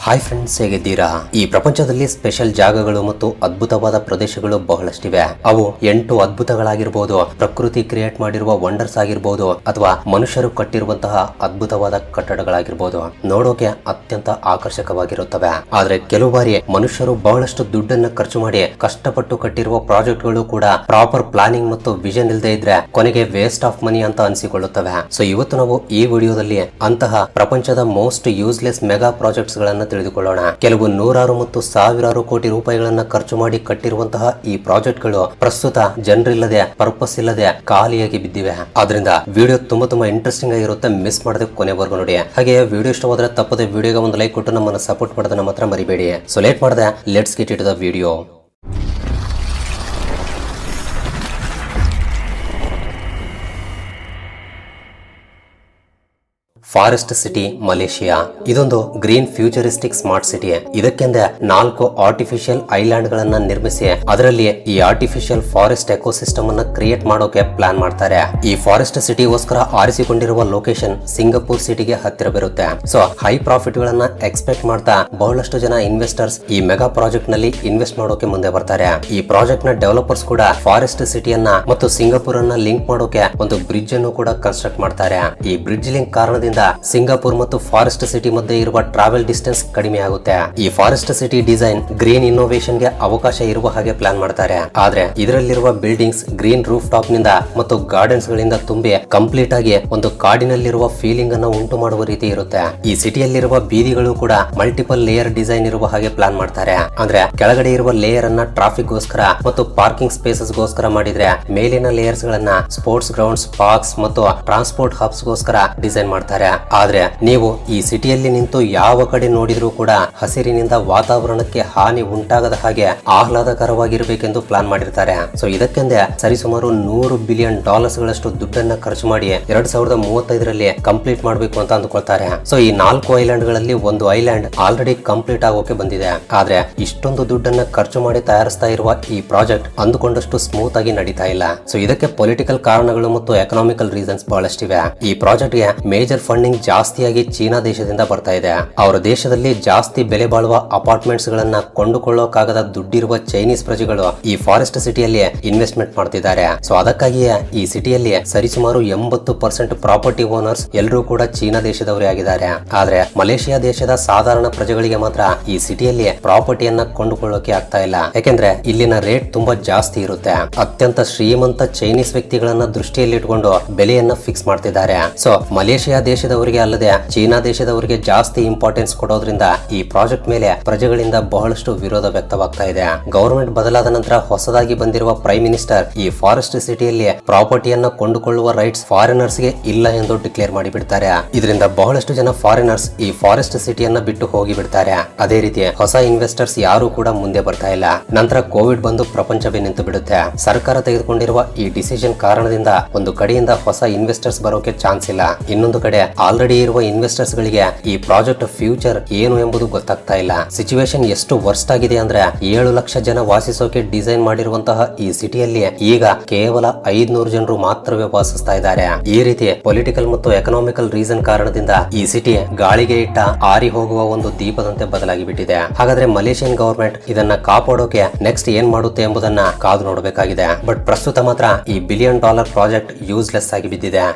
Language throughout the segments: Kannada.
ಹಾಯ್ ಫ್ರೆಂಡ್ಸ್, ಹೇಗಿದ್ದೀರಾ? ಈ ಪ್ರಪಂಚದಲ್ಲಿ ಸ್ಪೆಷಲ್ ಜಾಗಗಳು ಮತ್ತು ಅದ್ಭುತವಾದ ಪ್ರದೇಶಗಳು ಬಹಳಷ್ಟಿವೆ. ಅವು 8 ಅದ್ಭುತಗಳಾಗಿರ್ಬೋದು, ಪ್ರಕೃತಿ ಕ್ರಿಯೇಟ್ ಮಾಡಿರುವ ವಂಡರ್ಸ್ ಆಗಿರ್ಬೋದು, ಅಥವಾ ಮನುಷ್ಯರು ಕಟ್ಟಿರುವಂತಹ ಅದ್ಭುತವಾದ ಕಟ್ಟಡಗಳಾಗಿರ್ಬೋದು. ನೋಡೋಕೆ ಅತ್ಯಂತ ಆಕರ್ಷಕವಾಗಿರುತ್ತವೆ. ಆದ್ರೆ ಕೆಲವು ಬಾರಿ ಮನುಷ್ಯರು ಬಹಳಷ್ಟು ದುಡ್ಡನ್ನ ಖರ್ಚು ಮಾಡಿ ಕಷ್ಟಪಟ್ಟು ಕಟ್ಟಿರುವ ಪ್ರಾಜೆಕ್ಟ್ಗಳು ಕೂಡ ಪ್ರಾಪರ್ ಪ್ಲಾನಿಂಗ್ ಮತ್ತು ವಿಷನ್ ಇಲ್ಲದೆ ಇದ್ರೆ ಕೊನೆಗೆ ವೇಸ್ಟ್ ಆಫ್ ಮನಿ ಅಂತ ಅನಿಸಿಕೊಳ್ಳುತ್ತವೆ. ಸೊ ಇವತ್ತು ನಾವು ಈ ವಿಡಿಯೋದಲ್ಲಿ ಅಂತಹ ಪ್ರಪಂಚದ ಮೋಸ್ಟ್ ಯೂಸ್ಲೆಸ್ ಮೆಗಾ ಪ್ರಾಜೆಕ್ಟ್ಸ್ ಗಳನ್ನ ತಿಳಿದುಕೊಳ್ಳೋಣ. ಕೆಲವು ನೂರಾರು ಮತ್ತು ಸಾವಿರಾರು ಕೋಟಿ ರೂಪಾಯಿಗಳನ್ನ ಖರ್ಚು ಮಾಡಿ ಕಟ್ಟಿರುವಂತಹ ಈ ಪ್ರಾಜೆಕ್ಟ್ ಗಳು ಪ್ರಸ್ತುತ ಜನರಿಲ್ಲದೆ, ಪರ್ಪಸ್ ಇಲ್ಲದೆ ಖಾಲಿಯಾಗಿ ಬಿದ್ದಿವೆ. ಆದ್ರಿಂದ ವಿಡಿಯೋ ತುಂಬಾ ಇಂಟ್ರೆಸ್ಟಿಂಗ್ ಆಗಿರುತ್ತೆ. ಮಿಸ್ ಮಾಡದೆ ಕೊನೆವರೆಗೂ ನೋಡಿ. ಹಾಗೆ ವಿಡಿಯೋ ಇಷ್ಟವಾದ್ರೆ ತಪ್ಪದೆ ವಿಡಿಯೋಗೆ ಒಂದು ಲೈಕ್ ಕೊಟ್ಟು ನಮ್ಮನ್ನು ಸಪೋರ್ಟ್ ಮಾಡೋದನ್ನ ಮಾತ್ರ ಮರಿಬೇಡಿ. ಸೊ ಲೇಟ್ ಮಾಡದೆ let's get it the video. Forest city Malaysia ಇದೊಂದು ಗ್ರೀನ್ ಫ್ಯೂಚರಿಸ್ಟಿಕ್ ಸ್ಮಾರ್ಟ್ ಸಿಟಿ. ಇದಕ್ಕೆಂದೇ 4 ಆರ್ಟಿಫಿಷಿಯಲ್ ಐಲ್ಯಾಂಡ್ ಗಳನ್ನ ನಿರ್ಮಿಸಿ ಅದರಲ್ಲಿ ಈ ಆರ್ಟಿಫಿಷಿಯಲ್ ಫಾರೆಸ್ಟ್ ಎಕೋಸಿಸ್ಟಮ್ ಅನ್ನ ಕ್ರಿಯೇಟ್ ಮಾಡೋಕೆ ಪ್ಲಾನ್ ಮಾಡ್ತಾರೆ. ಈ ಫಾರೆಸ್ಟ್ ಸಿಟಿಗೋಸ್ಕರ ಆರಿಸಿಕೊಂಡಿರುವ ಲೊಕೇಶನ್ ಸಿಂಗಪುರ್ ಸಿಟಿಗೆ ಹತ್ತಿರ ಬರುತ್ತೆ. ಸೊ ಹೈ ಪ್ರಾಫಿಟ್ ಗಳನ್ನ ಎಕ್ಸ್ಪೆಕ್ಟ್ ಮಾಡ್ತಾ ಬಹಳಷ್ಟು ಜನ ಇನ್ವೆಸ್ಟರ್ಸ್ ಈ ಮೆಗಾ ಪ್ರಾಜೆಕ್ಟ್ ನಲ್ಲಿ ಇನ್ವೆಸ್ಟ್ ಮಾಡೋಕೆ ಮುಂದೆ ಬರ್ತಾರೆ. ಈ ಪ್ರಾಜೆಕ್ಟ್ ನ ಡೆವಲಪರ್ಸ್ ಕೂಡ ಫಾರೆಸ್ಟ್ ಸಿಟಿಯನ್ನ ಮತ್ತು ಸಿಂಗಪುರ್ ಅನ್ನ ಲಿಂಕ್ ಮಾಡೋಕೆ ಒಂದು ಬ್ರಿಡ್ಜ್ ಅನ್ನು ಕೂಡ ಕನ್ಸ್ಟ್ರಕ್ಟ್ ಮಾಡ್ತಾರೆ. ಈ ಬ್ರಿಡ್ಜ್ ಲಿಂಕ್ ಕಾರಣದಿಂದ ಸಿಂಗಾಪುರ್ ಮತ್ತು ಫಾರೆಸ್ಟ್ ಸಿಟಿ ಮಧ್ಯೆ ಇರುವ ಟ್ರಾವೆಲ್ ಡಿಸ್ಟೆನ್ಸ್ ಕಡಿಮೆ ಆಗುತ್ತೆ. ಈ forest city design green innovation ಗೆ ಅವಕಾಶ ಇರುವ ಹಾಗೆ ಪ್ಲಾನ್ ಮಾಡ್ತಾರೆ. ಆದ್ರೆ ಇದರಲ್ಲಿರುವ ಬಿಲ್ಡಿಂಗ್ಸ್ ಗ್ರೀನ್ ರೂಫ್ ಟಾಪ್ ನಿಂದ ಮತ್ತು ಗಾರ್ಡನ್ಸ್ ಗಳಿಂದ ತುಂಬಿ ಕಂಪ್ಲೀಟ್ ಆಗಿ ಒಂದು ಕಾಡಿನಲ್ಲಿರುವ ಫೀಲಿಂಗ್ ಅನ್ನು ಉಂಟು ಮಾಡುವ ರೀತಿ ಇರುತ್ತೆ. ಈ ಸಿಟಿಯಲ್ಲಿರುವ ಬೀದಿಗಳು ಕೂಡ ಮಲ್ಟಿಪಲ್ ಲೇಯರ್ ಡಿಸೈನ್ ಇರುವ ಹಾಗೆ ಪ್ಲಾನ್ ಮಾಡ್ತಾರೆ. ಅಂದ್ರೆ ಕೆಳಗಡೆ ಇರುವ ಲೇಯರ್ ಅನ್ನ ಟ್ರಾಫಿಕ್ ಗೋಸ್ಕರ ಮತ್ತು ಪಾರ್ಕಿಂಗ್ ಸ್ಪೇಸಸ್ ಗೋಸ್ಕರ ಮಾಡಿದ್ರೆ, ಮೇಲಿನ ಲೇಯರ್ಸ್ ಗಳನ್ನ ಸ್ಪೋರ್ಟ್ಸ್ ಗ್ರೌಂಡ್ಸ್, ಪಾರ್ಕ್ಸ್ ಮತ್ತು ಟ್ರಾನ್ಸ್ಪೋರ್ಟ್ ಹಬ್ಸ್ ಗೋಸ್ಕರ ಡಿಸೈನ್ ಮಾಡ್ತಾರೆ. ಆದ್ರೆ ನೀವು ಈ ಸಿಟಿಯಲ್ಲಿ ನಿಂತು ಯಾವ ಕಡೆ ನೋಡಿದ್ರೂ ಕೂಡ ಹಸಿರಿನಿಂದ ವಾತಾವರಣಕ್ಕೆ ಹಾನಿ ಉಂಟಾಗದ ಹಾಗೆ ಆಹ್ಲಾದಕರವಾಗಿರಬೇಕೆಂದು ಪ್ಲಾನ್ ಮಾಡಿರ್ತಾರೆ. ಸೊ ಇದಕ್ಕೆಂದೇ ಸರಿಸುಮಾರು $100 ಬಿಲಿಯನ್ ಗಳಷ್ಟು ದುಡ್ಡನ್ನ ಖರ್ಚು ಮಾಡಿ 2035ರಲ್ಲಿ ಕಂಪ್ಲೀಟ್ ಮಾಡಬೇಕು ಅಂತ ಅಂದುಕೊಳ್ತಾರೆ. ಸೊ ಈ 4 ಐಲ್ಯಾಂಡ್ ಗಳಲ್ಲಿ ಒಂದು ಐಲ್ಯಾಂಡ್ ಆಲ್ರೆಡಿ ಕಂಪ್ಲೀಟ್ ಆಗೋಕೆ ಬಂದಿದೆ. ಆದ್ರೆ ಇಷ್ಟೊಂದು ದುಡ್ಡನ್ನ ಖರ್ಚು ಮಾಡಿ ತಯಾರಿಸ್ತಾ ಇರುವ ಈ ಪ್ರಾಜೆಕ್ಟ್ ಅಂದುಕೊಂಡಷ್ಟು ಸ್ಮೂತ್ ಆಗಿ ನಡೀತಾ ಇಲ್ಲ. ಸೊ ಇದಕ್ಕೆ ಪೊಲಿಟಿಕಲ್ ಕಾರಣಗಳು ಮತ್ತು ಎಕನಾಮಿಕಲ್ ರೀಸನ್ಸ್ ಬಹಳಷ್ಟಿವೆ. ಈ ಪ್ರಾಜೆಕ್ಟ್ ಗೆ ಮೇಜರ್ ಫಂಡಿಂಗ್ ಜಾಸ್ತಿಯಾಗಿ ಚೀನಾ ದೇಶದಿಂದ ಬರ್ತಾ ಇದೆ. ಅವರ ದೇಶದಲ್ಲಿ ಜಾಸ್ತಿ ಬೆಲೆ ಬಾಳುವ ಅಪಾರ್ಟ್ಮೆಂಟ್ಸ್ ಗಳನ್ನ ಕೊಂಡುಕೊಳ್ಳೋಕಾಗದ ದುಡ್ಡಿರುವ ಚೈನೀಸ್ ಪ್ರಜೆಗಳು ಈ ಫಾರೆಸ್ಟ್ ಸಿಟಿಯಲ್ಲಿ ಇನ್ವೆಸ್ಟ್ಮೆಂಟ್ ಮಾಡ್ತಿದ್ದಾರೆ. ಸೊ ಅದಕ್ಕಾಗಿಯೇ ಈ ಸಿಟಿಯಲ್ಲಿ ಸರಿಸುಮಾರು 80% ಪ್ರಾಪರ್ಟಿ ಓನರ್ಸ್ ಎಲ್ಲರೂ ಕೂಡ ಚೀನಾ ದೇಶದವರೇ ಆಗಿದ್ದಾರೆ. ಆದ್ರೆ ಮಲೇಷಿಯಾ ದೇಶದ ಸಾಧಾರಣ ಪ್ರಜೆಗಳಿಗೆ ಮಾತ್ರ ಈ ಸಿಟಿಯಲ್ಲಿ ಪ್ರಾಪರ್ಟಿಯನ್ನ ಕೊಂಡುಕೊಳ್ಳೋಕೆ ಆಗ್ತಾ ಇಲ್ಲ. ಯಾಕೆಂದ್ರೆ ಇಲ್ಲಿನ ರೇಟ್ ತುಂಬಾ ಜಾಸ್ತಿ ಇರುತ್ತೆ. ಅತ್ಯಂತ ಶ್ರೀಮಂತ ಚೈನೀಸ್ ವ್ಯಕ್ತಿಗಳನ್ನ ದೃಷ್ಟಿಯಲ್ಲಿಟ್ಟುಕೊಂಡು ಬೆಲೆಯನ್ನ ಫಿಕ್ಸ್ ಮಾಡ್ತಿದ್ದಾರೆ. ಸೊ ಮಲೇಷಿಯಾ ದೇಶದವರಿಗೆ ಅಲ್ಲದೆ ಚೀನಾ ದೇಶದವರಿಗೆ ಜಾಸ್ತಿ ಇಂಪಾರ್ಟೆನ್ಸ್ ಕೊಡೋದ್ರಿಂದ ಈ ಪ್ರಾಜೆಕ್ಟ್ ಮೇಲೆ ಪ್ರಜೆಗಳಿಂದ ಬಹಳಷ್ಟು ವಿರೋಧ ವ್ಯಕ್ತವಾಗ್ತಾ ಇದೆ. ಗವರ್ಮೆಂಟ್ ಬದಲಾದ ನಂತರ ಹೊಸದಾಗಿ ಬಂದಿರುವ ಪ್ರೈಮ್ ಮಿನಿಸ್ಟರ್ ಈ ಫಾರೆಸ್ಟ್ ಸಿಟಿಯಲ್ಲಿ ಪ್ರಾಪರ್ಟಿಯನ್ನ ಕೊಂಡುಕೊಳ್ಳುವ ರೈಟ್ಸ್ ಫಾರಿನರ್ಸ್ ಗೆ ಇಲ್ಲ ಎಂದು ಡಿಕ್ಲೇರ್ ಮಾಡಿಬಿಡ್ತಾರೆ. ಇದರಿಂದ ಬಹಳಷ್ಟು ಜನ ಫಾರಿನರ್ಸ್ ಈ ಫಾರೆಸ್ಟ್ ಸಿಟಿಯನ್ನ ಬಿಟ್ಟು ಹೋಗಿ ಬಿಡ್ತಾರೆ. ಅದೇ ರೀತಿ ಹೊಸ ಇನ್ವೆಸ್ಟರ್ಸ್ ಯಾರು ಕೂಡ ಮುಂದೆ ಬರ್ತಾ ಇಲ್ಲ. ನಂತರ ಕೋವಿಡ್ ಬಂದು ಪ್ರಪಂಚವೇ ನಿಂತು ಬಿಡುತ್ತೆ. ಸರ್ಕಾರ ತೆಗೆದುಕೊಂಡಿರುವ ಈ ಡಿಸಿಷನ್ ಕಾರಣದಿಂದ ಒಂದು ಕಡೆಯಿಂದ ಹೊಸ ಇನ್ವೆಸ್ಟರ್ಸ್ ಬರೋಕೆ ಚಾನ್ಸ್ ಇಲ್ಲ. ಇನ್ನೊಂದು ಕಡೆ ಆಲ್ರೆಡಿ ಇರುವ ಇನ್ವೆಸ್ಟರ್ಸ್ ಗಳಿಗೆ ಈ ಪ್ರಾಜೆಕ್ಟ್ ಫ್ಯೂಚರ್ ಏನು ಎಂಬುದು ಗೊತ್ತಾಗ್ತಾ ಇಲ್ಲ. ಸಿಚುವೇಶನ್ ಎಷ್ಟು ವರ್ಸ್ಟ್ ಆಗಿದೆ ಅಂದ್ರೆ 7 ಲಕ್ಷ ಜನ ವಾಸಿಸೋಕೆ ಡಿಸೈನ್ ಮಾಡಿರುವಂತಹ ಈ ಸಿಟಿಯಲ್ಲಿ ಈಗ ಕೇವಲ 500 ಜನರು ಮಾತ್ರವೇ ವಾಸಿಸ್ತಾ ಇದ್ದಾರೆ. ಈ ರೀತಿ ಪೊಲಿಟಿಕಲ್ ಮತ್ತು ಎಕನಾಮಿಕಲ್ ರೀಸನ್ ಕಾರಣದಿಂದ ಈ ಸಿಟಿ ಗಾಳಿಗೆ ಇಟ್ಟ ಆರಿ ಹೋಗುವ ಒಂದು ದೀಪದಂತೆ ಬದಲಾಗಿ ಬಿಟ್ಟಿದೆ. ಹಾಗಾದ್ರೆ ಮಲೇಷಿಯನ್ ಗವರ್ಮೆಂಟ್ ಇದನ್ನ ಕಾಪಾಡೋಕೆ ನೆಕ್ಸ್ಟ್ ಏನ್ ಮಾಡುತ್ತೆ ಎಂಬುದನ್ನ ಕಾದು ನೋಡಬೇಕಾಗಿದೆ. ಬಟ್ ಪ್ರಸ್ತುತ ಮಾತ್ರ ಈ $1 ಬಿಲಿಯನ್ ಪ್ರಾಜೆಕ್ಟ್ ಯೂಸ್ಲೆಸ್ ಆಗಿ ಬಿದ್ದಿದೆ.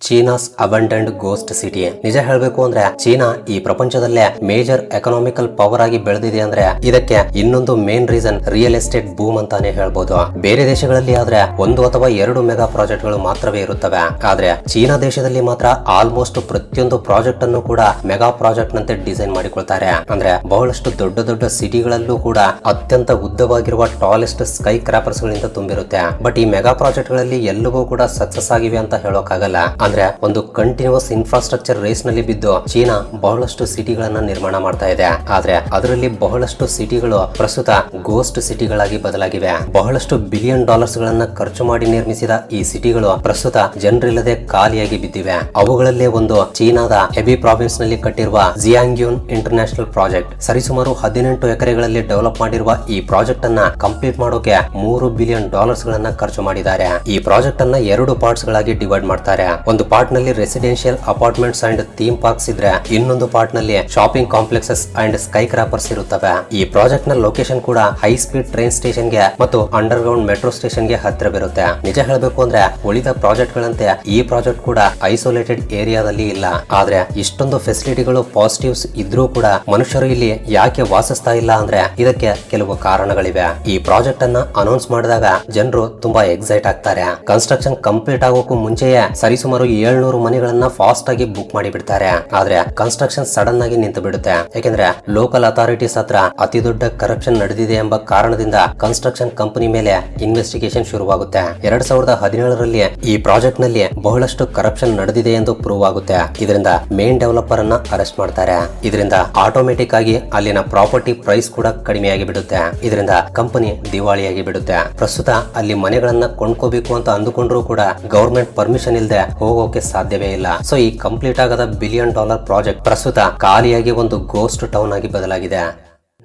China's abandoned ghost city. ನಿಜ ಹೇಳಬೇಕು ಅಂದ್ರೆ ಚೀನಾ ಈ ಪ್ರಪಂಚದಲ್ಲೇ ಮೇಜರ್ ಎಕನಾಮಿಕಲ್ ಪವರ್ ಆಗಿ ಬೆಳೆದಿದೆ ಅಂದ್ರೆ ಇದಕ್ಕೆ ಇನ್ನೊಂದು main reason real estate boom ಅಂತಾನೆ ಹೇಳ್ಬೋದು. ಬೇರೆ ದೇಶಗಳಲ್ಲಿ ಆದ್ರೆ 1 ಅಥವಾ 2 ಮೆಗಾ ಪ್ರಾಜೆಕ್ಟ್ ಗಳು ಮಾತ್ರವೇ ಇರುತ್ತವೆ. ಆದ್ರೆ ಚೀನಾ ದೇಶದಲ್ಲಿ ಮಾತ್ರ ಆಲ್ಮೋಸ್ಟ್ ಪ್ರತಿಯೊಂದು ಪ್ರಾಜೆಕ್ಟ್ ಅನ್ನು ಕೂಡ ಮೆಗಾ ಪ್ರಾಜೆಕ್ಟ್ ನಂತೆ ಡಿಸೈನ್ ಮಾಡಿಕೊಳ್ತಾರೆ. ಅಂದ್ರೆ ಬಹಳಷ್ಟು ದೊಡ್ಡ ದೊಡ್ಡ ಸಿಟಿಗಳಲ್ಲೂ ಕೂಡ ಅತ್ಯಂತ ಉದ್ದವಾಗಿರುವ ಟಾಲೆಸ್ಟ್ ಸ್ಕೈ ಕ್ರಾಪರ್ಸ್ ಗಳಿಂದ ತುಂಬಿರುತ್ತೆ. ಬಟ್ ಈ ಮೆಗಾ ಪ್ರಾಜೆಕ್ಟ್ ಗಳಲ್ಲಿ ಎಲ್ಲವೂ ಕೂಡ ಸಕ್ಸಸ್ ಆಗಿವೆ ಅಂತ ಹೇಳೋಕ್ಕಾಗಲ್ಲ. ಅಂದ್ರೆ ಒಂದು ಕಂಟಿನ್ಯೂಸ್ ಇನ್ಫ್ರಾಸ್ಟ್ರಕ್ಚರ್ ರೇಸ್ ನಲ್ಲಿ ಬಿದ್ದು ಚೀನಾ ಬಹಳಷ್ಟು ಸಿಟಿಗಳನ್ನ ನಿರ್ಮಾಣ ಮಾಡ್ತಾ ಇದೆ. ಆದ್ರೆ ಅದರಲ್ಲಿ ಬಹಳಷ್ಟು ಸಿಟಿಗಳು ಪ್ರಸ್ತುತ ಗೋಸ್ಟ್ ಸಿಟಿಗಳಾಗಿ ಬದಲಾಗಿವೆ. ಬಹಳಷ್ಟು $1 ಬಿಲಿಯನ್ ಗಳನ್ನ ಖರ್ಚು ಮಾಡಿ ನಿರ್ಮಿಸಿದ ಈ ಸಿಟಿಗಳು ಪ್ರಸ್ತುತ ಜನರಿಲ್ಲದೆ ಖಾಲಿಯಾಗಿ ಬಿದ್ದಿವೆ. ಅವುಗಳಲ್ಲೇ ಒಂದು ಚೀನಾದ ಹೆಬಿ ಪ್ರಾವಿನ್ಸ್ ನಲ್ಲಿ ಕಟ್ಟಿರುವ ಜಿಯಾಂಗ್ಯೂನ್ ಇಂಟರ್ನ್ಯಾಷನಲ್ ಪ್ರಾಜೆಕ್ಟ್. ಸರಿಸುಮಾರು 18 ಎಕರೆಗಳಲ್ಲಿ ಡೆವಲಪ್ ಮಾಡಿರುವ ಈ ಪ್ರಾಜೆಕ್ಟ್ ಅನ್ನ ಕಂಪ್ಲೀಟ್ ಮಾಡೋಕೆ $3 ಬಿಲಿಯನ್ ಗಳನ್ನ ಖರ್ಚು ಮಾಡಿದ್ದಾರೆ. ಈ ಪ್ರಾಜೆಕ್ಟ್ ಅನ್ನ 2 ಪಾರ್ಟ್ಸ್ ಗಳಾಗಿ ಡಿವೈಡ್ ಮಾಡ್ತಾರೆ. ಒಂದು ಪಾರ್ಟ್ ನಲ್ಲಿ residential apartments and theme parks ಇದ್ರೆ ಇನ್ನೊಂದು ಪಾರ್ಟ್ ನಲ್ಲಿ ಶಾಪಿಂಗ್ ಕಾಂಪ್ಲೆಕ್ಸಸ್ ಅಂಡ್ ಸ್ಕೈ ಕ್ರಾಪರ್ಸ್ ಇರುತ್ತವೆ. ಈ ಪ್ರಾಜೆಕ್ಟ್ ನ ಲೊಕೇಶನ್ ಕೂಡ ಹೈ ಸ್ಪೀಡ್ ಟ್ರೈನ್ ಸ್ಟೇಷನ್ ಗೆ ಮತ್ತು ಅಂಡರ್ ಗ್ರೌಂಡ್ ಮೆಟ್ರೋ ಸ್ಟೇಷನ್ ಗೆ ಹತ್ತಿರವಿರುತ್ತೆ. ನಿಜ ಹೇಳಬೇಕು ಅಂದ್ರೆ ಉಳಿದ ಪ್ರಾಜೆಕ್ಟ್ ಗಳಂತೆ ಈ ಪ್ರಾಜೆಕ್ಟ್ ಕೂಡ ಐಸೋಲೇಟೆಡ್ ಏರಿಯಾದಲ್ಲಿ ಇಲ್ಲ. ಆದ್ರೆ ಇಷ್ಟೊಂದು ಫೆಸಿಲಿಟಿಗಳು ಪಾಸಿಟಿವ್ಸ್ ಇದ್ರೂ ಕೂಡ ಮನುಷ್ಯರು ಇಲ್ಲಿ ಯಾಕೆ ವಾಸಿಸ್ತಾ ಇಲ್ಲ ಅಂದ್ರೆ ಇದಕ್ಕೆ ಕೆಲವು ಕಾರಣಗಳಿವೆ. ಈ ಪ್ರಾಜೆಕ್ಟ್ ಅನ್ನ ಅನೌನ್ಸ್ ಮಾಡಿದಾಗ ಜನರು ತುಂಬಾ ಎಕ್ಸೈಟ್ ಆಗ್ತಾರೆ. ಕನ್ಸ್ಟ್ರಕ್ಷನ್ ಕಂಪ್ಲೀಟ್ ಆಗೋಕ್ಕೂ ಮುಂಚೆಯೇ ಸರಿಸುಮಾರು 700 ಮನೆಗಳನ್ನ ಫಾಸ್ಟ್ ಆಗಿ ಬುಕ್ ಮಾಡಿ ಬಿಡ್ತಾರೆ. ಆದ್ರೆ ಕನ್ಸ್ಟ್ರಕ್ಷನ್ ಸಡನ್ ಆಗಿ ನಿಂತು ಬಿಡುತ್ತೆ. ಯಾಕಂದ್ರೆ ಲೋಕಲ್ ಅಥಾರಿಟೀಸ್ ಹತ್ರ ಅತಿ ದೊಡ್ಡ ಕರಪ್ಷನ್ ನಡೆದಿದೆ ಎಂಬ ಕಾರಣದಿಂದ ಕನ್ಸ್ಟ್ರಕ್ಷನ್ ಕಂಪನಿ ಮೇಲೆ ಇನ್ವೆಸ್ಟಿಗೇಷನ್ ಶುರುವಾಗುತ್ತೆ. 2017ರಲ್ಲಿ ಈ ಪ್ರಾಜೆಕ್ಟ್ ನಲ್ಲಿ ಬಹಳಷ್ಟು ಕರಪ್ಷನ್ ನಡೆದಿದೆ ಎಂದು ಪ್ರೂವ್ ಆಗುತ್ತೆ. ಇದರಿಂದ ಮೇನ್ ಡೆವಲಪರ್ ಅನ್ನ ಅರೆಸ್ಟ್ ಮಾಡ್ತಾರೆ. ಇದರಿಂದ ಆಟೋಮೆಟಿಕ್ ಆಗಿ ಅಲ್ಲಿನ ಪ್ರಾಪರ್ಟಿ ಪ್ರೈಸ್ ಕೂಡ ಕಡಿಮೆಯಾಗಿ ಬಿಡುತ್ತೆ. ಇದರಿಂದ ಕಂಪನಿ ದಿವಾಳಿಯಾಗಿ ಬಿಡುತ್ತೆ. ಪ್ರಸ್ತುತ ಅಲ್ಲಿ ಮನೆಗಳನ್ನ ಕೊಂಡ್ಕೋಬೇಕು ಅಂತ ಅಂದುಕೊಂಡ್ರು ಕೂಡ ಗವರ್ಮೆಂಟ್ ಪರ್ಮಿಷನ್ ಇಲ್ಲದೆ ಹೋಗೋಕೆ ಸಾಧ್ಯವೇ ಇಲ್ಲ. ಸೊ ಈ ಕಂಪ್ಲೀಟ್ ಆಗದ $1 ಬಿಲಿಯನ್ ಪ್ರಾಜೆಕ್ಟ್ ಪ್ರಸ್ತುತ ಖಾಲಿಯಾಗಿ ಒಂದು ಗೋಸ್ಟ್ ಟೌನ್ ಆಗಿ ಬದಲಾಗಿದೆ.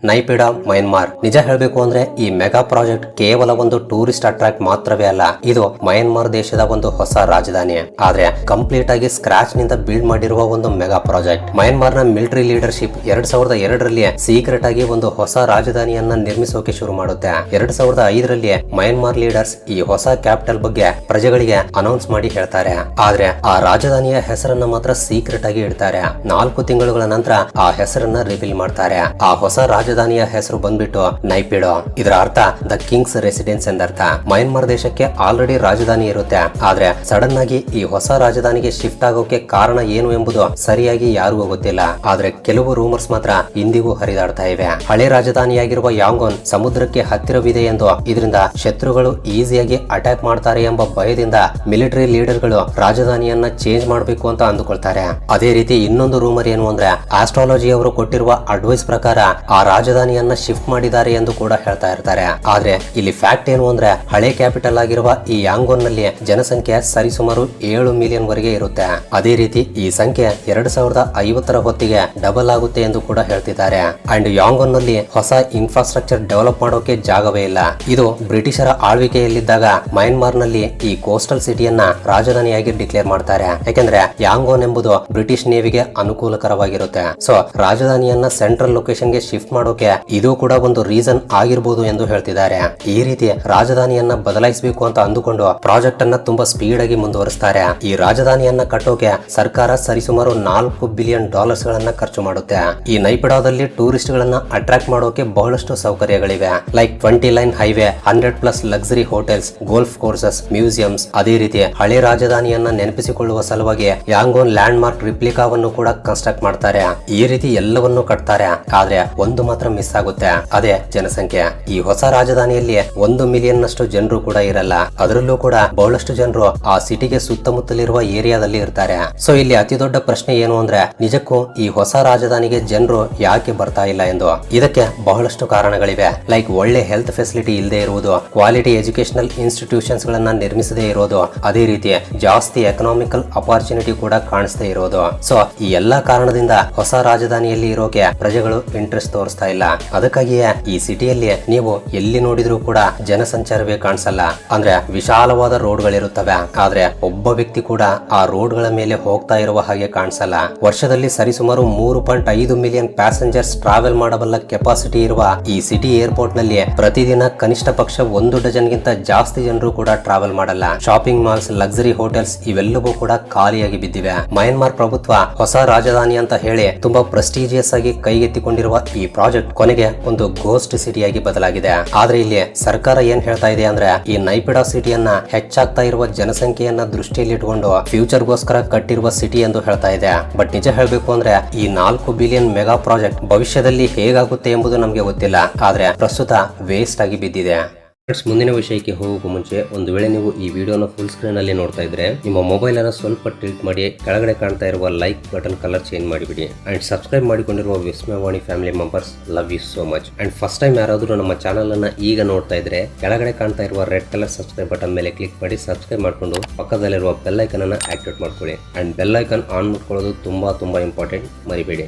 ನೈಪಿಡಾ ಮಯನ್ಮಾರ್. ನಿಜ ಹೇಳಬೇಕು ಅಂದ್ರೆ ಈ ಮೆಗಾ ಪ್ರಾಜೆಕ್ಟ್ ಕೇವಲ ಒಂದು ಟೂರಿಸ್ಟ್ ಅಟ್ರಾಕ್ಟ್ ಮಾತ್ರವೇ ಅಲ್ಲ, ಇದು ಮಯನ್ಮಾರ್ ದೇಶದ ಒಂದು ಹೊಸ ರಾಜಧಾನಿ. ಆದ್ರೆ ಕಂಪ್ಲೀಟ್ ಆಗಿ ಸ್ಕ್ರಾಚ್ ನಿಂದ ಬಿಲ್ಡ್ ಮಾಡಿರುವ ಒಂದು ಮೆಗಾ ಪ್ರಾಜೆಕ್ಟ್. ಮಯನ್ಮಾರ್ ನ ಮಿಲಿಟರಿ ಲೀಡರ್ಶಿಪ್ 2002ರಲ್ಲಿ ಸೀಕ್ರೆಟ್ ಆಗಿ ಒಂದು ಹೊಸ ರಾಜಧಾನಿಯನ್ನ ನಿರ್ಮಿಸೋಕೆ ಶುರು ಮಾಡುತ್ತೆ. 2005ರಲ್ಲಿ ಮಯನ್ಮಾರ್ ಲೀಡರ್ಸ್ ಈ ಹೊಸ ಕ್ಯಾಪಿಟಲ್ ಬಗ್ಗೆ ಪ್ರಜೆಗಳಿಗೆ ಅನೌನ್ಸ್ ಮಾಡಿ ಹೇಳ್ತಾರೆ. ಆದ್ರೆ ಆ ರಾಜಧಾನಿಯ ಹೆಸರನ್ನ ಮಾತ್ರ ಸೀಕ್ರೆಟ್ ಆಗಿ ಇಡ್ತಾರೆ. 4 ತಿಂಗಳುಗಳ ನಂತರ ಆ ಹೆಸರನ್ನ ರಿವೀಲ್ ಮಾಡ್ತಾರೆ. ಆ ಹೊಸ ರಾಜಧಾನಿಯ ಹೆಸರು ಬಂದ್ಬಿಟ್ಟು ನೈಪಿಡೋ. ಇದರ ಅರ್ಥ ದ ಕಿಂಗ್ಸ್ ರೆಸಿಡೆನ್ಸ್ ಎಂದರ್ಥ. ಮಯನ್ಮಾರ್ ದೇಶಕ್ಕೆ ಆಲ್ರೆಡಿ ರಾಜಧಾನಿ ಇರುತ್ತೆ. ಆದ್ರೆ ಸಡನ್ ಆಗಿ ಈ ಹೊಸ ರಾಜಧಾನಿಗೆ ಶಿಫ್ಟ್ ಆಗೋಕೆ ಕಾರಣ ಏನು ಎಂಬುದು ಸರಿಯಾಗಿ ಯಾರಿಗೂ ಗೊತ್ತಿಲ್ಲ. ಆದ್ರೆ ಕೆಲವು ರೂಮರ್ಸ್ ಮಾತ್ರ ಇಂದಿಗೂ ಹರಿದಾಡ್ತಾ ಇವೆ. ಹಳೆ ರಾಜಧಾನಿಯಾಗಿರುವ ಯಾಂಗೋನ್ ಸಮುದ್ರಕ್ಕೆ ಹತ್ತಿರವಿದೆ ಎಂದು, ಇದರಿಂದ ಶತ್ರುಗಳು ಈಸಿಯಾಗಿ ಅಟ್ಯಾಕ್ ಮಾಡ್ತಾರೆ ಎಂಬ ಭಯದಿಂದ ಮಿಲಿಟರಿ ಲೀಡರ್ಗಳು ರಾಜಧಾನಿಯನ್ನ ಚೇಂಜ್ ಮಾಡಬೇಕು ಅಂತ ಅಂದುಕೊಳ್ತಾರೆ. ಅದೇ ರೀತಿ ಇನ್ನೊಂದು ರೂಮರ್ ಏನು ಅಂದ್ರೆ ಆಸ್ಟ್ರಾಲಜಿ ಅವರು ಕೊಟ್ಟಿರುವ ಅಡ್ವೈಸ್ ಪ್ರಕಾರ ಆ ರಾಜಧಾನಿಯನ್ನ ಶಿಫ್ಟ್ ಮಾಡಿದ್ದಾರೆ ಎಂದು ಕೂಡ ಹೇಳ್ತಾ ಇರ್ತಾರೆ. ಆದ್ರೆ ಇಲ್ಲಿ ಫ್ಯಾಕ್ಟ್ ಏನು ಅಂದ್ರೆ ಹಳೆ ಕ್ಯಾಪಿಟಲ್ ಆಗಿರುವ ಈ ಯಾಂಗೋನ್ ನಲ್ಲಿ ಜನಸಂಖ್ಯೆ ಸರಿಸುಮಾರು 7 ಮಿಲಿಯನ್ ವರೆಗೆ ಇರುತ್ತೆ. ಅದೇ ರೀತಿ ಈ ಸಂಖ್ಯೆ 2050ರ ಹೊತ್ತಿಗೆ ಡಬಲ್ ಆಗುತ್ತೆ ಎಂದು ಕೂಡ ಹೇಳ್ತಿದ್ದಾರೆ. ಅಂಡ್ ಯಾಂಗೋನ್ ನಲ್ಲಿ ಹೊಸ ಇನ್ಫ್ರಾಸ್ಟ್ರಕ್ಚರ್ ಡೆವಲಪ್ ಮಾಡೋಕೆ ಜಾಗವೇ ಇಲ್ಲ. ಇದು ಬ್ರಿಟಿಷರ ಆಳ್ವಿಕೆಯಲ್ಲಿದ್ದಾಗ ಮಯನ್ಮಾರ್ ನಲ್ಲಿ ಈ ಕೋಸ್ಟಲ್ ಸಿಟಿಯನ್ನ ರಾಜಧಾನಿಯಾಗಿ ಡಿಕ್ಲೇರ್ ಮಾಡ್ತಾರೆ. ಯಾಕಂದ್ರೆ ಯಾಂಗೋನ್ ಎಂಬುದು ಬ್ರಿಟಿಷ್ ನೇವಿಗೆ ಅನುಕೂಲಕರವಾಗಿರುತ್ತೆ. ಸೊ ರಾಜಧಾನಿಯನ್ನ ಸೆಂಟ್ರಲ್ ಲೊಕೇಶನ್ ಗೆ ಶಿಫ್ಟ್ ಮಾಡೋಕೆ ಇದು ಕೂಡ ಒಂದು ರೀಸನ್ ಆಗಿರಬಹುದು ಎಂದು ಹೇಳ್ತಿದ್ದಾರೆ. ಈ ರೀತಿ ರಾಜಧಾನಿಯನ್ನ ಬದಲಾಯಿಸಬೇಕು ಅಂತ ಅಂದುಕೊಂಡು ಪ್ರಾಜೆಕ್ಟ್ ಅನ್ನ ತುಂಬಾ ಸ್ಪೀಡ್ ಆಗಿ ಮುಂದುವರಿಸ್ತಾರೆ. ಈ ರಾಜಧಾನಿಯನ್ನ ಕಟ್ಟೋಕೆ ಸರ್ಕಾರ ಸರಿಸುಮಾರು $4 ಬಿಲಿಯನ್ ಗಳನ್ನ ಖರ್ಚು ಮಾಡುತ್ತೆ. ಈ ನೈಪಿಡಾದಲ್ಲಿ ಟೂರಿಸ್ಟ್ ಗಳನ್ನ ಅಟ್ರಾಕ್ಟ್ ಮಾಡೋಕೆ ಬಹಳಷ್ಟು ಸೌಕರ್ಯಗಳಿವೆ. Like 20 lane highway, 100+ luxury hotels, golf courses, museums. ಅದೇ ರೀತಿ ಹಳೆ ರಾಜಧಾನಿಯನ್ನ ನೆನಪಿಸಿಕೊಳ್ಳುವ ಸಲುವಾಗಿ ಯಾಂಗೋನ್ ಲ್ಯಾಂಡ್ ಮಾರ್ಕ್ ರಿಪ್ಲಿಕಾವನ್ನು ಕೂಡ ಕನ್ಸ್ಟ್ರಕ್ಟ್ ಮಾಡ್ತಾರೆ. ಈ ರೀತಿ ಎಲ್ಲವನ್ನೂ ಕಟ್ತಾರೆ. ಆದ್ರೆ ಒಂದು ಮಾತ್ರ ಮಿಸ್ ಆಗುತ್ತೆ, ಅದೇ ಜನಸಂಖ್ಯೆ. ಈ ಹೊಸ ರಾಜಧಾನಿಯಲ್ಲಿ 1 ಮಿಲಿಯನ್ ನಷ್ಟು ಜನರು ಕೂಡ ಇರಲ್ಲ. ಅದರಲ್ಲೂ ಕೂಡ ಬಹಳಷ್ಟು ಜನರು ಆ ಸಿಟಿಗೆ ಸುತ್ತಮುತ್ತಲಿರುವ ಏರಿಯಾದಲ್ಲಿ ಇರ್ತಾರೆ. ಸೊ ಇಲ್ಲಿ ಅತಿ ದೊಡ್ಡ ಪ್ರಶ್ನೆ ಏನು ಅಂದ್ರೆ ನಿಜಕ್ಕೂ ಈ ಹೊಸ ರಾಜಧಾನಿಗೆ ಜನರು ಯಾಕೆ ಬರ್ತಾ ಇಲ್ಲ ಎಂದು. ಇದಕ್ಕೆ ಬಹಳಷ್ಟು ಕಾರಣಗಳಿವೆ. ಲೈಕ್ ಒಳ್ಳೆ ಹೆಲ್ತ್ ಫೆಸಿಲಿಟಿ ಇಲ್ಲದೆ ಇರುವುದು, ಕ್ವಾಲಿಟಿ ಎಜುಕೇಶನಲ್ ಇನ್ಸ್ಟಿಟ್ಯೂಷನ್ಸ್ ಗಳನ್ನ ನಿರ್ಮಿಸದೇ ಇರೋದು, ಅದೇ ರೀತಿ ಜಾಸ್ತಿ ಎಕನಾಮಿಕಲ್ ಅಪಾರ್ಚುನಿಟಿ ಕೂಡ ಕಾಣಿಸದೇ ಇರೋದು. ಸೊ ಈ ಎಲ್ಲಾ ಕಾರಣದಿಂದ ಹೊಸ ರಾಜಧಾನಿಯಲ್ಲಿ ಇರೋಕೆ ಪ್ರಜೆಗಳು ಇಂಟ್ರೆಸ್ಟ್ ತೋರಿಸ್ತಾ ಇಲ್ಲ. ಅದಕ್ಕಾಗಿಯೇ ಈ ಸಿಟಿಯಲ್ಲಿ ನೀವು ಎಲ್ಲಿ ನೋಡಿದ್ರೂ ಕೂಡ ಜನಸಂಚಾರವೇ ಕಾಣಿಸಲ್ಲ. ಅಂದ್ರೆ ವಿಶಾಲವಾದ ರೋಡ್ಗಳಿರುತ್ತವೆ, ಆದ್ರೆ ಒಬ್ಬ ವ್ಯಕ್ತಿ ಕೂಡ ಆ ರೋಡ್ಗಳ ಮೇಲೆ ಹೋಗ್ತಾ ಇರುವ ಹಾಗೆ ಕಾಣಿಸಲ್ಲ. ವರ್ಷದಲ್ಲಿ ಸರಿಸುಮಾರು 3.5 ಮಿಲಿಯನ್ ಪ್ಯಾಸೆಂಜರ್ಸ್ ಟ್ರಾವೆಲ್ ಮಾಡಬಲ್ಲ ಕೆಪಾಸಿಟಿ ಇರುವ ಈ ಸಿಟಿ ಏರ್ಪೋರ್ಟ್ ನಲ್ಲಿ ಪ್ರತಿದಿನ ಕನಿಷ್ಠ ಪಕ್ಷ 1 ಡಜನ್ಗಿಂತ ಜಾಸ್ತಿ ಜನರು ಕೂಡ ಟ್ರಾವೆಲ್ ಮಾಡಲ್ಲ. ಶಾಪಿಂಗ್ ಮಾಲ್ಸ್, ಲಕ್ಸರಿ ಹೋಟೆಲ್ಸ್ ಇವೆಲ್ಲವೂ ಕೂಡ ಖಾಲಿಯಾಗಿ ಬಿದ್ದಿವೆ. ಮಯನ್ಮಾರ್ ಪ್ರಭುತ್ವ ಹೊಸ ರಾಜಧಾನಿ ಅಂತ ಹೇಳಿ ತುಂಬಾ ಪ್ರೆಸ್ಟೀಜಿಯಸ್ ಆಗಿ ಕೈಗೆತ್ತಿಕೊಂಡಿರುವ ಈ ಪ್ರಾಜೆಕ್ಟ್ ಕೊನೆಗೆ ಒಂದು ಗೋಸ್ಟ್ ಸಿಟಿಯಾಗಿ ಬದಲಾಗಿದೆ. ಆದ್ರೆ ಇಲ್ಲಿ ಸರ್ಕಾರ ಏನ್ ಹೇಳ್ತಾ ಇದೆ ಅಂದ್ರೆ ಈ ನೈಪಿಡಾ ಸಿಟಿಯನ್ನ ಹೆಚ್ಚಾಗ್ತಾ ಇರುವ ಜನಸಂಖ್ಯೆಯನ್ನ ದೃಷ್ಟಿಯಲ್ಲಿ ಇಟ್ಕೊಂಡು ಫ್ಯೂಚರ್ಗೋಸ್ಕರ ಕಟ್ಟಿರುವ ಸಿಟಿ ಎಂದು ಹೇಳ್ತಾ ಇದೆ. ಬಟ್ ನಿಜ ಹೇಳ್ಬೇಕು ಅಂದ್ರೆ ಈ 4 ಬಿಲಿಯನ್ ಮೆಗಾ ಪ್ರಾಜೆಕ್ಟ್ ಭವಿಷ್ಯದಲ್ಲಿ ಹೇಗಾಗುತ್ತೆ ಎಂಬುದು ನಮ್ಗೆ ಗೊತ್ತಿಲ್ಲ. ಆದ್ರೆ ಪ್ರಸ್ತುತ ವೇಸ್ಟ್ ಆಗಿ ಬಿದ್ದಿದೆ. ಮುಂದಿನ ವಿಷಯಕ್ಕೆ ಹೋಗೋಕ್ಕೂ ಮುಂಚೆ ಒಂದು ವೇಳೆ ನೀವು ಈ ವಿಡಿಯೋನ ಫುಲ್ ಸ್ಕ್ರೀನ್ ಅಲ್ಲಿ ನೋಡ್ತಾ ಇದ್ರೆ ನಿಮ್ಮ ಮೊಬೈಲ್ ಅನ್ನು ಸ್ವಲ್ಪ ಟಿಲ್ಟ್ ಮಾಡಿ ಕೆಳಗಡೆ ಕಾಣ್ತಾ ಇರುವ ಲೈಕ್ ಬಟನ್ ಕಲರ್ ಚೇಂಜ್ ಮಾಡಿಬಿಡಿ. ಅಂಡ್ ಸಬ್ಸ್ಕ್ರೈಬ್ ಮಾಡಿಕೊಂಡಿರುವ Vismayavani family members love you so much. And first time ಯಾರಾದರೂ ನಮ್ಮ ಚಾನಲ್ ಅನ್ನ ಈಗ ನೋಡ್ತಾ ಇದ್ರೆ ಕೆಳಗಡೆ ಕಾಣ್ತಾ ಇರುವ ರೆಡ್ ಕಲರ್ ಸಬ್ಸ್ಕ್ರೈಬ್ ಬಟನ್ ಮೇಲೆ ಕ್ಲಿಕ್ ಮಾಡಿ ಸಬ್ಸ್ಕ್ರೈಬ್ ಮಾಡ್ಕೊಂಡು ಪಕ್ಕದಲ್ಲಿರುವ ಬೆಲ್ ಐಕನ್ ಅನ್ನ ಆಕ್ಟಿವೇಟ್ ಮಾಡ್ಕೊಳ್ಳಿ. ಅಂಡ್ ಬೆಲ್ ಐಕನ್ ಆನ್ ಮಾಡ್ಕೊಳ್ಳೋದು ತುಂಬಾ ಇಂಪಾರ್ಟೆಂಟ್, ಮರಿಬೇಡಿ.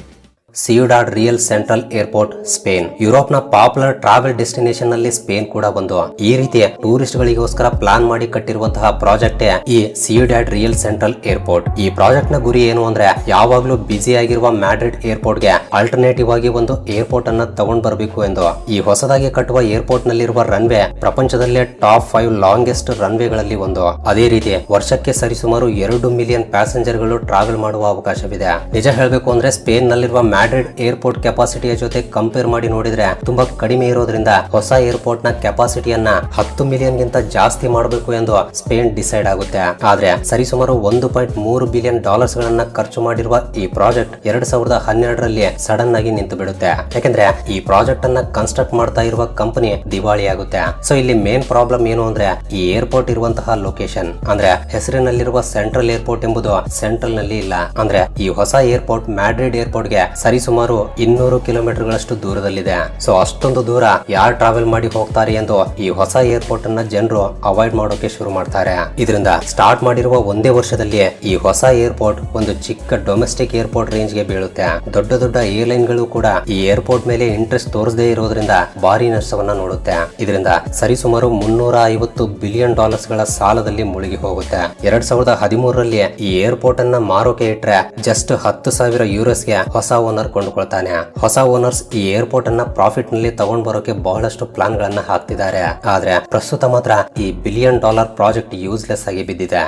Ciudad Real central airport Spain. Europe ನ ಪಾಪ್ಯುಲರ್ ಟ್ರಾವೆಲ್ ಡೆಸ್ಟಿನೇಷನ್ ನಲ್ಲಿ ಸ್ಪೇನ್ ಕೂಡ ಒಂದು. ಈ ರೀತಿಯ ಟೂರಿಸ್ಟ್ ಗಳಿಗೋಸ್ಕರ ಪ್ಲಾನ್ ಮಾಡಿ ಕಟ್ಟಿರುವಂತಹ ಪ್ರಾಜೆಕ್ಟ್ ಈ ಸಿಯುಡಾಡ್ ರಿಯಲ್ ಸೆಂಟ್ರಲ್ ಏರ್ಪೋರ್ಟ್. ಈ ಪ್ರಾಜೆಕ್ಟ್ ನ ಗುರಿ ಏನು ಅಂದ್ರೆ ಯಾವಾಗ್ಲೂ ಬ್ಯುಸಿ ಆಗಿರುವ ಮ್ಯಾಡ್ರಿಡ್ ಏರ್ಪೋರ್ಟ್ ಗೆ ಆಲ್ಟರ್ನೇಟಿವ್ ಆಗಿ ಒಂದು ಏರ್ಪೋರ್ಟ್ ಅನ್ನ ತಗೊಂಡ್ ಬರಬೇಕು ಎಂದು. ಈ ಹೊಸದಾಗಿ ಕಟ್ಟುವ ಏರ್ಪೋರ್ಟ್ ನಲ್ಲಿರುವ ರನ್ವೇ ಪ್ರಪಂಚದಲ್ಲೇ ಟಾಪ್ 5 ಲಾಂಗೆಸ್ಟ್ ರನ್ವೇಗಳಲ್ಲಿ ಒಂದು. ಅದೇ ರೀತಿ ವರ್ಷಕ್ಕೆ ಸರಿಸುಮಾರು 2 ಮಿಲಿಯನ್ ಪ್ಯಾಸೆಂಜರ್ ಗಳು ಟ್ರಾವೆಲ್ ಮಾಡುವ ಅವಕಾಶವಿದೆ. ನಿಜ ಹೇಳಬೇಕು ಅಂದ್ರೆ ಸ್ಪೇನ್ ನಲ್ಲಿರುವ ಮ್ಯಾಡ್ರಿಡ್ ಏರ್ಪೋರ್ಟ್ ಕೆಪಾಸಿಟಿಯ ಜೊತೆ ಕಂಪೇರ್ ಮಾಡಿ ನೋಡಿದ್ರೆ ತುಂಬಾ ಕಡಿಮೆ ಇರೋದ್ರಿಂದ ಹೊಸ ಏರ್ಪೋರ್ಟ್ ನ ಕೆಪಾಸಿಟಿಯನ್ನ 10 ಮಿಲಿಯನ್ ಗಿಂತ ಜಾಸ್ತಿ ಮಾಡಬೇಕು ಎಂದು ಸ್ಪೇನ್ ಡಿಸೈಡ್ ಆಗುತ್ತೆ. ಆದ್ರೆ ಸರಿಸುಮಾರು 1.3 ಬಿಲಿಯನ್ ಡಾಲರ್ಸ್ ಗಳನ್ನ ಖರ್ಚು ಮಾಡಿರುವ ಈ ಪ್ರಾಜೆಕ್ಟ್ 2012ರಲ್ಲಿ ಸಡನ್ ಆಗಿ ನಿಂತು ಬಿಡುತ್ತೆ. ಯಾಕಂದ್ರೆ ಈ ಪ್ರಾಜೆಕ್ಟ್ ಅನ್ನ ಕನ್ಸ್ಟ್ರಕ್ಟ್ ಮಾಡ್ತಾ ಇರುವ ಕಂಪನಿ ದಿವಾಳಿ ಆಗುತ್ತೆ. ಸೊ ಇಲ್ಲಿ ಮೇನ್ ಪ್ರಾಬ್ಲಮ್ ಏನು ಅಂದ್ರೆ ಈ ಏರ್ಪೋರ್ಟ್ ಇರುವಂತಹ ಲೊಕೇಶನ್ ಅಂದ್ರೆ ಹೆಸರಿನಲ್ಲಿರುವ ಸೆಂಟ್ರಲ್ ಏರ್ಪೋರ್ಟ್ ಎಂಬುದು ಸೆಂಟ್ರಲ್ ನಲ್ಲಿ ಇಲ್ಲ. ಅಂದ್ರೆ ಈ ಹೊಸ ಏರ್ಪೋರ್ಟ್ ಮ್ಯಾಡ್ರಿಡ್ ಏರ್ಪೋರ್ಟ್ ಗೆ ಸರಿಸುಮಾರು 200 ಕಿಲೋಮೀಟರ್ ಗಳಷ್ಟು ದೂರದಲ್ಲಿದೆ. ಸೊ ಅಷ್ಟೊಂದು ದೂರ ಯಾರು ಟ್ರಾವೆಲ್ ಮಾಡಿ ಹೋಗ್ತಾರೆ ಎಂದು ಈ ಹೊಸ ಏರ್ಪೋರ್ಟ್ ಅನ್ನ ಜನರು ಅವಾಯ್ಡ್ ಮಾಡೋಕೆ ಶುರು ಮಾಡ್ತಾರೆ. ಇದರಿಂದ ಸ್ಟಾರ್ಟ್ ಮಾಡಿರುವ ಒಂದೇ ವರ್ಷದಲ್ಲಿ ಈ ಹೊಸ ಏರ್ಪೋರ್ಟ್ ಒಂದು ಚಿಕ್ಕ ಡೊಮೆಸ್ಟಿಕ್ ಏರ್ಪೋರ್ಟ್ ರೇಂಜ್ ಗೆ ಬೀಳುತ್ತೆ. ದೊಡ್ಡ ದೊಡ್ಡ ಏರ್ಲೈನ್ ಗಳು ಕೂಡ ಈ ಏರ್ಪೋರ್ಟ್ ಮೇಲೆ ಇಂಟ್ರೆಸ್ಟ್ ತೋರಿಸದೇ ಇರೋದ್ರಿಂದ ಭಾರಿ ನಷ್ಟವನ್ನ ನೋಡುತ್ತೆ. ಇದರಿಂದ ಸರಿಸುಮಾರು 350 ಬಿಲಿಯನ್ ಡಾಲರ್ಸ್ ಗಳ ಸಾಲದಲ್ಲಿ ಮುಳುಗಿ ಹೋಗುತ್ತೆ. 2013ರಲ್ಲಿ ಈ ಏರ್ಪೋರ್ಟ್ ಅನ್ನ ಮಾರೋಕೆ ಇಟ್ರೆ ಜಸ್ಟ್ 10,000 ಯೂರೋಸ್ಗೆ ಹೊಸ ಓನರ್ ಕೊಂಡುಕೊಳ್ತಾನೆ. ಹೊಸ ಓನರ್ಸ್ ಈ ಏರ್ಪೋರ್ಟ್ ಅನ್ನ ಪ್ರಾಫಿಟ್ ನಲ್ಲಿ ತಗೊಂಡ್ ಬರೋಕೆ ಬಹಳಷ್ಟು ಪ್ಲಾನ್ ಗಳನ್ನ ಹಾಕ್ತಿದ್ದಾರೆ. ಆದ್ರೆ ಪ್ರಸ್ತುತ ಮಾತ್ರ ಈ $1 ಬಿಲಿಯನ್ ಪ್ರಾಜೆಕ್ಟ್ ಯೂಸ್ಲೆಸ್ ಆಗಿ ಬಿದ್ದಿದೆ.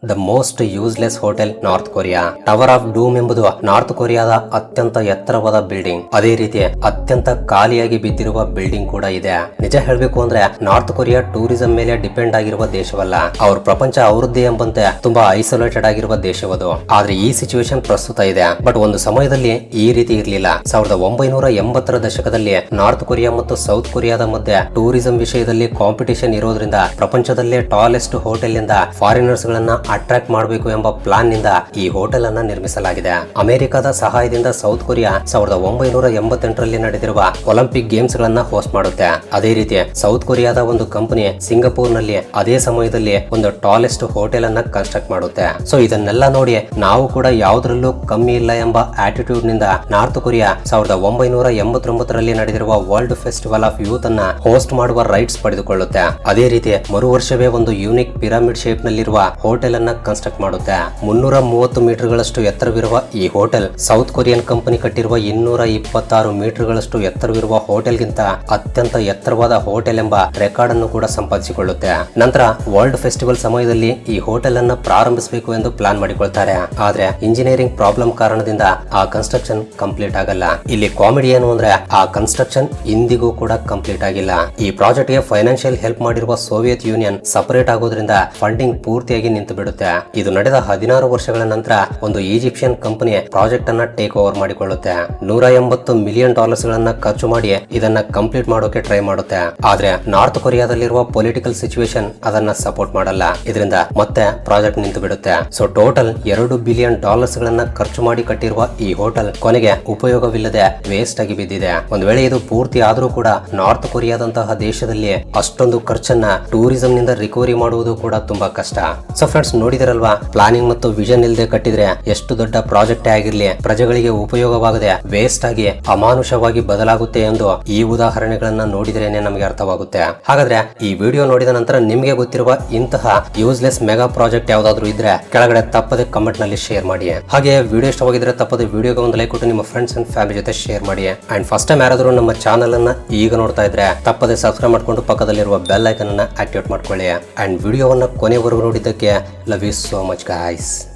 The most useless hotel North Korea. Tower of Doom ಎಂಬುದು ನಾರ್ತ್ ಕೊರಿಯಾದ ಅತ್ಯಂತ ಎತ್ತರವಾದ ಬಿಲ್ಡಿಂಗ್. ಅದೇ ರೀತಿ ಅತ್ಯಂತ ಖಾಲಿಯಾಗಿ ಬಿದ್ದಿರುವ ಬಿಲ್ಡಿಂಗ್ ಕೂಡ ಇದೆ. ನಿಜ ಹೇಳಬೇಕು ಅಂದ್ರೆ ನಾರ್ತ್ ಕೊರಿಯಾ ಟೂರಿಸಂ ಮೇಲೆ ಡಿಪೆಂಡ್ ಆಗಿರುವ ದೇಶವಲ್ಲ. ಅವ್ರ ಪ್ರಪಂಚ ಅವರದ್ದೇ ಎಂಬಂತೆ ತುಂಬಾ ಐಸೋಲೇಟೆಡ್ ಆಗಿರುವ ದೇಶವದು. ಆದ್ರೆ ಈ ಸಿಚುವೇಶನ್ ಪ್ರಸ್ತುತ ಇದೆ. ಬಟ್ ಒಂದು ಸಮಯದಲ್ಲಿ ಈ ರೀತಿ ಇರಲಿಲ್ಲ. 1980ರ ದಶಕದಲ್ಲಿ ನಾರ್ತ್ ಕೊರಿಯಾ ಮತ್ತು ಸೌತ್ ಕೊರಿಯಾದ ಮಧ್ಯೆ ಟೂರಿಸಂ ವಿಷಯದಲ್ಲಿ ಕಾಂಪಿಟಿಷನ್ ಇರೋದ್ರಿಂದ ಪ್ರಪಂಚದಲ್ಲೇ ಟಾಲೆಸ್ಟ್ ಹೋಟೆಲ್ ಇಂದ ಫಾರಿನರ್ಸ್ ಗಳನ್ನ ಅಟ್ರಾಕ್ಟ್ ಮಾಡಬೇಕು ಎಂಬ ಪ್ಲಾನ್ ನಿಂದ ಈ ಹೋಟೆಲ್ ಅನ್ನ ನಿರ್ಮಿಸಲಾಗಿದೆ. ಅಮೆರಿಕದ ಸಹಾಯದಿಂದ ಸೌತ್ ಕೊರಿಯಾ 1988ರಲ್ಲಿ ನಡೆದಿರುವ ಒಲಿಂಪಿಕ್ ಗೇಮ್ಸ್ ಗಳನ್ನ ಹೋಸ್ಟ್ ಮಾಡುತ್ತೆ. ಅದೇ ರೀತಿ ಸೌತ್ ಕೊರಿಯಾದ ಒಂದು ಕಂಪನಿ ಸಿಂಗಪೂರ್ ನಲ್ಲಿ ಅದೇ ಸಮಯದಲ್ಲಿ ಒಂದು ಟಾಲೆಸ್ಟ್ ಹೋಟೆಲ್ ಅನ್ನ ಕನ್ಸ್ಟ್ರಕ್ಟ್ ಮಾಡುತ್ತೆ. ಸೊ ಇದನ್ನೆಲ್ಲ ನೋಡಿ ನಾವು ಕೂಡ ಯಾವುದರಲ್ಲೂ ಕಮ್ಮಿ ಇಲ್ಲ ಎಂಬ ಆಟಿಟ್ಯೂಡ್ ನಿಂದ ನಾರ್ತ್ ಕೊರಿಯಾ 1989ರಲ್ಲಿ ನಡೆದಿರುವ ವರ್ಲ್ಡ್ ಫೆಸ್ಟಿವಲ್ ಆಫ್ ಯೂತ್ ಅನ್ನ ಹೋಸ್ಟ್ ಮಾಡುವ ರೈಟ್ಸ್ ಪಡೆದುಕೊಳ್ಳುತ್ತೆ. ಅದೇ ರೀತಿ ಮರು ವರ್ಷವೇ ಒಂದು ಯೂನಿಕ್ ಪಿರಮಿಡ್ ಶೇಪ್ ನಲ್ಲಿರುವ ಹೋಟೆಲ್ ಅನ್ನ ಕನ್ಸ್ಟ್ರಕ್ಟ್ ಮಾಡುತ್ತೆ. 330 ಮೀಟರ್ ಗಳಷ್ಟು ಎತ್ತರವಿರುವ ಈ ಹೋಟೆಲ್ ಸೌತ್ ಕೊರಿಯನ್ ಕಂಪನಿ ಕಟ್ಟಿರುವ 226 ಮೀಟರ್ ಗಳಷ್ಟು ಎತ್ತರವಿರುವ ಹೋಟೆಲ್ ಗಿಂತ ಅತ್ಯಂತ ಎತ್ತರವಾದ ಹೋಟೆಲ್ ಎಂಬ ರೆಕಾರ್ಡ್ ಅನ್ನು ಕೂಡ ಸಂಪಾದಿಸಿಕೊಳ್ಳುತ್ತೆ. ನಂತರ ವರ್ಲ್ಡ್ ಫೆಸ್ಟಿವಲ್ ಸಮಯದಲ್ಲಿ ಈ ಹೋಟೆಲ್ ಅನ್ನ ಪ್ರಾರಂಭಿಸಬೇಕು ಎಂದು ಪ್ಲಾನ್ ಮಾಡಿಕೊಳ್ತಾರೆ. ಆದ್ರೆ ಇಂಜಿನಿಯರಿಂಗ್ ಪ್ರಾಬ್ಲಮ್ ಕಾರಣದಿಂದ ಆ ಕನ್ಸ್ಟ್ರಕ್ಷನ್ ಕಂಪ್ಲೀಟ್ ಆಗಲ್ಲ. ಇಲ್ಲಿ ಕಾಮಿಡಿ ಏನು ಅಂದ್ರೆ ಆ ಕನ್ಸ್ಟ್ರಕ್ಷನ್ ಇಂದಿಗೂ ಕೂಡ ಕಂಪ್ಲೀಟ್ ಆಗಿಲ್ಲ. ಈ ಪ್ರಾಜೆಕ್ಟ್ ಗೆ ಫೈನಾನ್ಷಿಯಲ್ ಹೆಲ್ಪ್ ಮಾಡಿರುವ ಸೋವಿಯತ್ ಯೂನಿಯನ್ ಸಪರೇಟ್ ಆಗೋದ್ರಿಂದ ಫಂಡಿಂಗ್ ಪೂರ್ತಿಯಾಗಿ ನಿಂತು ಬಿಡುತ್ತೆ. ಇದು ನಡೆದ 16 ವರ್ಷಗಳ ನಂತರ ಒಂದು ಈಜಿಪ್ಷಿಯನ್ ಕಂಪನಿ ಪ್ರಾಜೆಕ್ಟ್ ಅನ್ನ ಟೇಕ್ ಓವರ್ ಮಾಡಿಕೊಳ್ಳುತ್ತೆ. $180 ಮಿಲಿಯನ್ ಗಳನ್ನ ಖರ್ಚು ಮಾಡಿ ಇದನ್ನ ಕಂಪ್ಲೀಟ್ ಮಾಡೋಕೆ ಟ್ರೈ ಮಾಡುತ್ತೆ. ಆದ್ರೆ ನಾರ್ತ್ ಕೊರಿಯಾದಲ್ಲಿರುವ ಪೊಲಿಟಿಕಲ್ ಸಿಚುವೇಶನ್ ಅದನ್ನ ಸಪೋರ್ಟ್ ಮಾಡಲ್ಲ. ಇದರಿಂದ ಮತ್ತೆ ಪ್ರಾಜೆಕ್ಟ್ ನಿಂತು ಬಿಡುತ್ತೆ. ಸೊ ಟೋಟಲ್ $2 ಬಿಲಿಯನ್ ಗಳನ್ನ ಖರ್ಚು ಮಾಡಿ ಕಟ್ಟಿರುವ ಈ ಹೋಟೆಲ್ ಕೊನೆಗೆ ಉಪಯೋಗವಿಲ್ಲದೆ ವೇಸ್ಟ್ ಆಗಿ ಬಿದ್ದಿದೆ. ಒಂದ್ ವೇಳೆ ಇದು ಪೂರ್ತಿ ಆದ್ರೂ ಕೂಡ ನಾರ್ತ್ ಕೊರಿಯಾದಂತಹ ದೇಶದಲ್ಲಿ ಅಷ್ಟೊಂದು ಖರ್ಚನ್ನ ಟೂರಿಸಂ ನಿಂದ ರಿಕವರಿ ಮಾಡುವುದು ಕೂಡ ತುಂಬಾ ಕಷ್ಟ. ಸೊ ಫ್ರೆಂಡ್ಸ್ ನೋಡಿದಿರಲ್ವಾ, ಪ್ಲಾನಿಂಗ್ ಮತ್ತು ವಿಷನ್ ಇಲ್ಲದೆ ಕಟ್ಟಿದ್ರೆ ಎಷ್ಟು ದೊಡ್ಡ ಪ್ರಾಜೆಕ್ಟ್ ಆಗಿರ್ಲಿ ಪ್ರಜೆಗಳಿಗೆ ಉಪಯೋಗವಾಗದೆ ವೇಸ್ಟ್ ಆಗಿ ಅಮಾನುಷವಾಗಿ ಬದಲಾಗುತ್ತೆ ಎಂದು ಈ ಉದಾಹರಣೆಗಳನ್ನ ನೋಡಿದ್ರೇನೆ ನಮಗೆ ಅರ್ಥವಾಗುತ್ತೆ. ಹಾಗಾದ್ರೆ ಈ ವಿಡಿಯೋ ನೋಡಿದ ನಂತರ ನಿಮ್ಗೆ ಗೊತ್ತಿರುವ ಇಂತಹ ಯೂಸ್ಲೆಸ್ ಮೆಗಾ ಪ್ರಾಜೆಕ್ಟ್ ಯಾವ್ದಾದ್ರು ಇದ್ರೆ ಕೆಳಗಡೆ ತಪ್ಪದೆ ಕಮೆಂಟ್ ನಲ್ಲಿ ಶೇರ್ ಮಾಡಿ. ಹಾಗೆ ವಿಡಿಯೋ ಇಷ್ಟವಾಗಿದ್ರೆ ತಪ್ಪದೆ ವಿಡಿಯೋಗೆ ಒಂದು ಲೈಕ್ ಕೊಟ್ಟು ನಿಮ್ಮ ಫ್ರೆಂಡ್ಸ್ ಅಂಡ್ ಫ್ಯಾಮಿಲಿ ಜೊತೆ ಶೇರ್ ಮಾಡಿ. ಅಂಡ್ ಫಸ್ಟ್ ಟೈಮ್ ಯಾರಾದ್ರೂ ನಮ್ಮ ಚಾನಲ್ ಅನ್ನ ಈಗ ನೋಡ್ತಾ ಇದ್ರೆ ತಪ್ಪದೆ ಸಬ್ಸ್ಕ್ರೈಬ್ ಮಾಡ್ಕೊಂಡು ಪಕ್ಕದಲ್ಲಿರುವ ಬೆಲ್ ಐಕನ್ ಅನ್ನ ಆಕ್ಟಿವೇಟ್ ಮಾಡ್ಕೊಳ್ಳಿ. ಅಂಡ್ ವಿಡಿಯೋವನ್ನ ಕೊನೆವರೆಗೂ ನೋಡಿದ್ದಕ್ಕೆ love you so much guys.